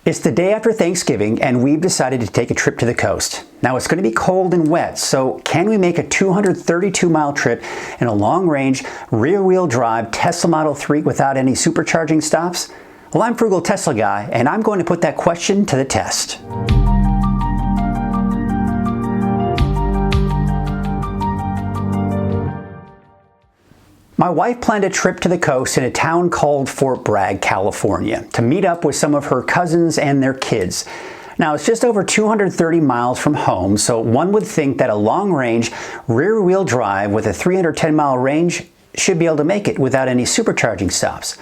It's the day after Thanksgiving and we've decided to take a trip to the coast. Now it's going to be cold and wet, so can we make a 232-mile trip in a long-range, rear-wheel drive Tesla Model 3 without any supercharging stops? Well, I'm Frugal Tesla Guy, and I'm going to put that question to the test. My wife planned a trip to the coast in a town called Fort Bragg, California, to meet up with some of her cousins and their kids. Now, it's just over 230 miles from home, so one would think that a long-range, rear-wheel drive with a 310-mile range should be able to make it without any supercharging stops.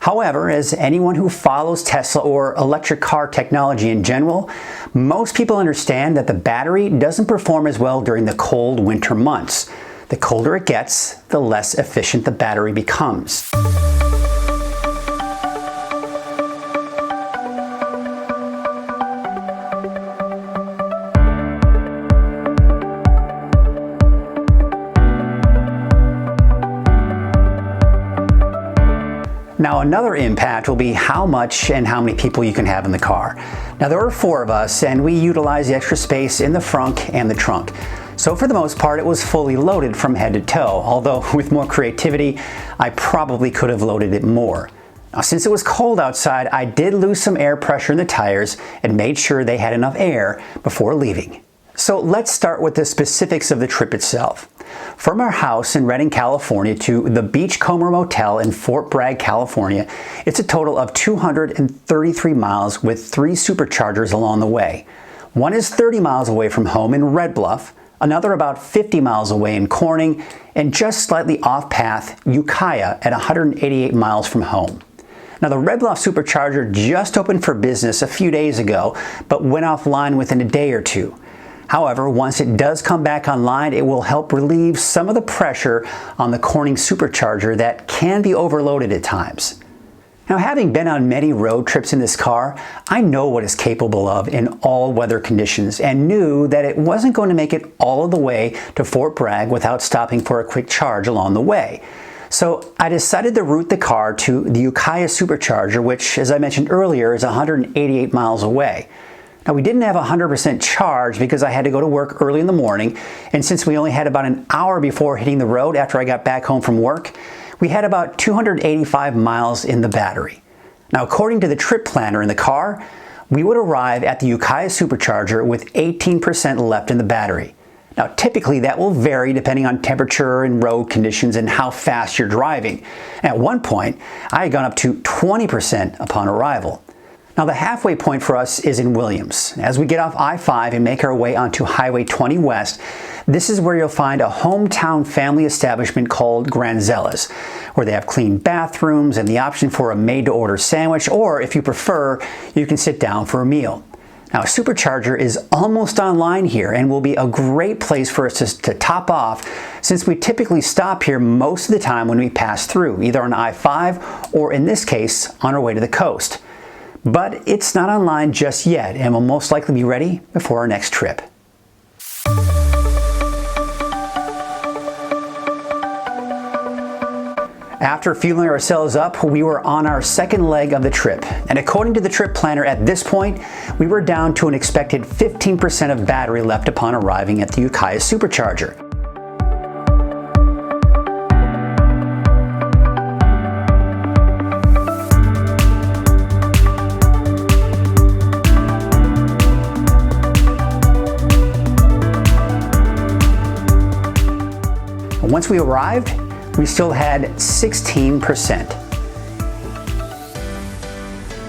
However, as anyone who follows Tesla or electric car technology in general, most people understand that the battery doesn't perform as well during the cold winter months. The colder it gets, the less efficient the battery becomes. Now, another impact will be how much and how many people you can have in the car. Now, there are 4 of us, and we utilize the extra space in the front and the trunk. So for the most part, it was fully loaded from head to toe, although with more creativity, I probably could have loaded it more. Now, since it was cold outside, I did lose some air pressure in the tires and made sure they had enough air before leaving. So let's start with the specifics of the trip itself. From our house in Redding, California to the Beachcomber Motel in Fort Bragg, California, it's a total of 233 miles with 3 superchargers along the way. One is 30 miles away from home in Red Bluff, another about 50 miles away in Corning, and just slightly off-path, Ukiah at 188 miles from home. Now, the Red Bluff supercharger just opened for business a few days ago, but went offline within a day or two. However, once it does come back online, it will help relieve some of the pressure on the Corning supercharger that can be overloaded at times. Now, having been on many road trips in this car, I know what it's capable of in all weather conditions and knew that it wasn't going to make it all of the way to Fort Bragg without stopping for a quick charge along the way. So I decided to route the car to the Ukiah supercharger, which, as I mentioned earlier, is 188 miles away. Now, we didn't have a 100% charge because I had to go to work early in the morning, and since we only had about an hour before hitting the road after I got back home from work, we had about 285 miles in the battery. Now, according to the trip planner in the car, we would arrive at the Ukiah supercharger with 18% left in the battery. Now, typically that will vary depending on temperature and road conditions and how fast you're driving. At one point, I had gone up to 20% upon arrival. Now, the halfway point for us is in Williams. As we get off I-5 and make our way onto Highway 20 West, this is where you'll find a hometown family establishment called Granzella's, where they have clean bathrooms and the option for a made-to-order sandwich, or if you prefer, you can sit down for a meal. Now, a supercharger is almost online here and will be a great place for us to top off, since we typically stop here most of the time when we pass through, either on I-5 or in this case, on our way to the coast. But it's not online just yet and will most likely be ready before our next trip. After fueling ourselves up, we were on our second leg of the trip. And according to the trip planner at this point, we were down to an expected 15% of battery left upon arriving at the Ukiah supercharger. Once we arrived, we still had 16%.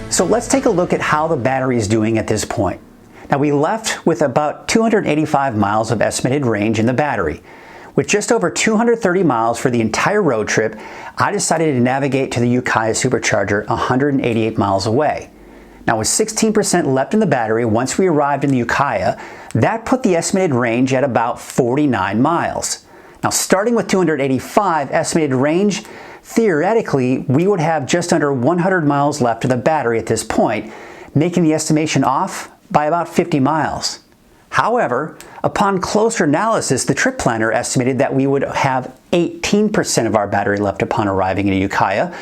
So let's take a look at how the battery is doing at this point. Now, we left with about 285 miles of estimated range in the battery. With just over 230 miles for the entire road trip, I decided to navigate to the Ukiah supercharger 188 miles away. Now, with 16% left in the battery once we arrived in the Ukiah, that put the estimated range at about 49 miles. Now, starting with 285 estimated range, theoretically, we would have just under 100 miles left of the battery at this point, making the estimation off by about 50 miles. However, upon closer analysis, the trip planner estimated that we would have 18% of our battery left upon arriving in Ukiah,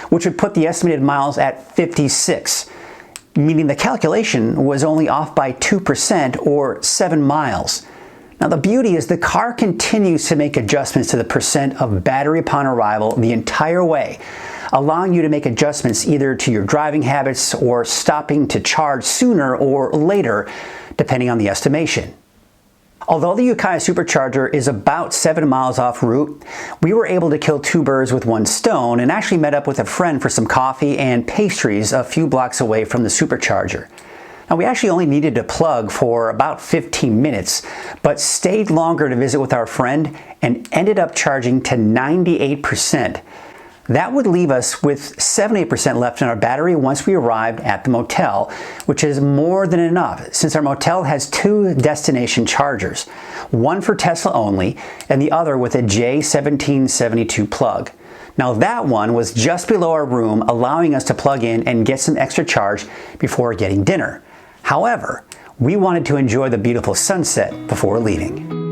which would put the estimated miles at 56. meaning the calculation was only off by 2% or 7 miles. Now the beauty is the car continues to make adjustments to the percent of battery upon arrival the entire way, allowing you to make adjustments either to your driving habits or stopping to charge sooner or later, depending on the estimation. Although the Ukiah supercharger is about 7 miles off route, we were able to kill 2 birds with 1 stone and actually met up with a friend for some coffee and pastries a few blocks away from the supercharger. Now we actually only needed to plug for about 15 minutes, but stayed longer to visit with our friend and ended up charging to 98%. That would leave us with 78% left in our battery once we arrived at the motel, which is more than enough since our motel has 2 destination chargers, one for Tesla only and the other with a J1772 plug. Now that one was just below our room, allowing us to plug in and get some extra charge before getting dinner. However, we wanted to enjoy the beautiful sunset before leaving.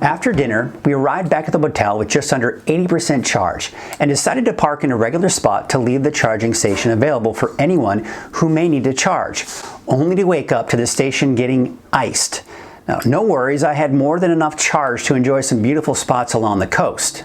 After dinner, we arrived back at the motel with just under 80% charge and decided to park in a regular spot to leave the charging station available for anyone who may need to charge, only to wake up to the station getting iced. Now, no worries, I had more than enough charge to enjoy some beautiful spots along the coast.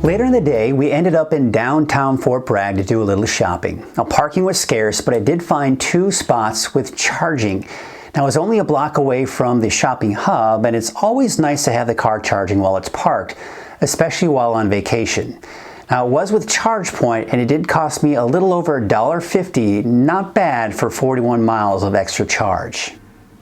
Later in the day, we ended up in downtown Fort Bragg to do a little shopping. Now, parking was scarce, but I did find 2 spots with charging. Now, I was only a block away from the shopping hub, and it's always nice to have the car charging while it's parked, especially while on vacation. Now, it was with ChargePoint, and it did cost me a little over $1.50, not bad for 41 miles of extra charge.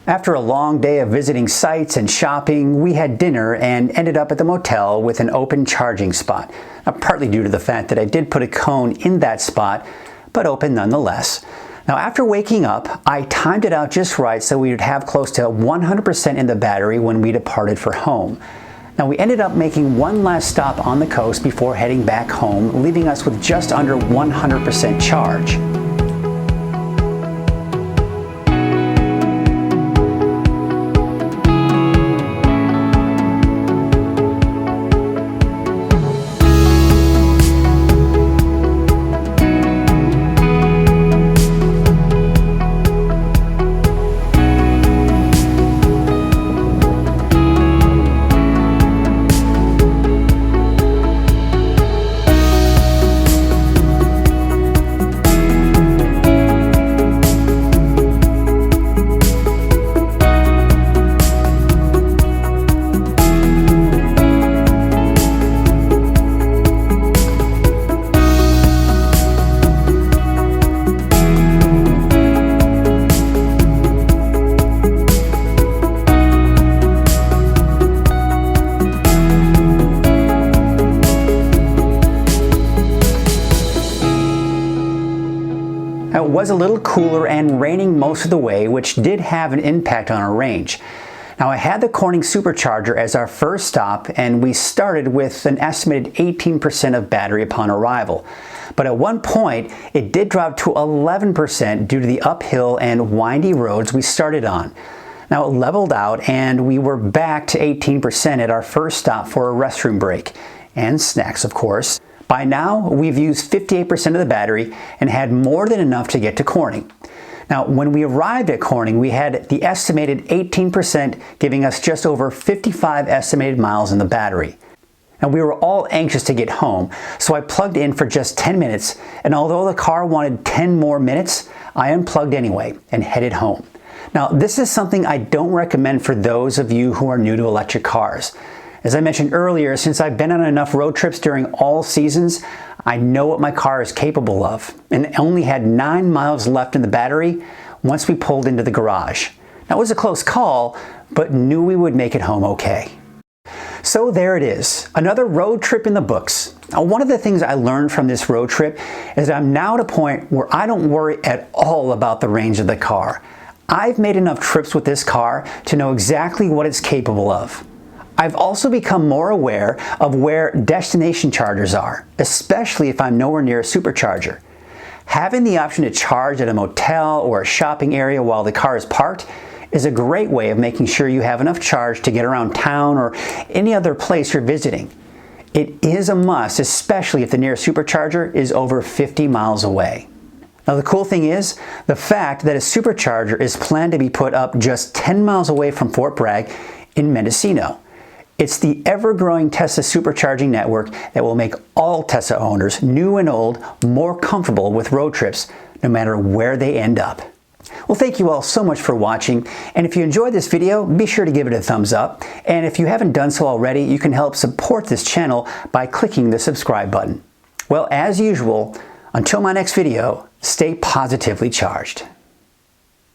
After a long day of visiting sites and shopping, we had dinner and ended up at the motel with an open charging spot, partly due to the fact that I did put a cone in that spot, but open nonetheless. Now after waking up, I timed it out just right so we would have close to 100% in the battery when we departed for home. Now we ended up making one last stop on the coast before heading back home, leaving us with just under 100% charge. It was a little cooler and raining most of the way, which did have an impact on our range. Now I had the Corning supercharger as our first stop, and we started with an estimated 18% of battery upon arrival. But at one point, it did drop to 11% due to the uphill and windy roads we started on. Now it leveled out and we were back to 18% at our first stop for a restroom break, and snacks of course. By now, we've used 58% of the battery and had more than enough to get to Corning. Now, when we arrived at Corning, we had the estimated 18%, giving us just over 55 estimated miles in the battery. Now, we were all anxious to get home, so I plugged in for just 10 minutes, and although the car wanted 10 more minutes, I unplugged anyway and headed home. Now, this is something I don't recommend for those of you who are new to electric cars. As I mentioned earlier, since I've been on enough road trips during all seasons, I know what my car is capable of, and only had 9 miles left in the battery once we pulled into the garage. Now, it was a close call, but knew we would make it home okay. So there it is, another road trip in the books. Now, one of the things I learned from this road trip is that I'm now at a point where I don't worry at all about the range of the car. I've made enough trips with this car to know exactly what it's capable of. I've also become more aware of where destination chargers are, especially if I'm nowhere near a supercharger. Having the option to charge at a motel or a shopping area while the car is parked is a great way of making sure you have enough charge to get around town or any other place you're visiting. It is a must, especially if the nearest supercharger is over 50 miles away. Now, the cool thing is the fact that a supercharger is planned to be put up just 10 miles away from Fort Bragg in Mendocino. It's the ever-growing Tesla supercharging network that will make all Tesla owners, new and old, more comfortable with road trips, no matter where they end up. Well, thank you all so much for watching, and if you enjoyed this video, be sure to give it a thumbs up, and if you haven't done so already, you can help support this channel by clicking the subscribe button. Well, as usual, until my next video, stay positively charged.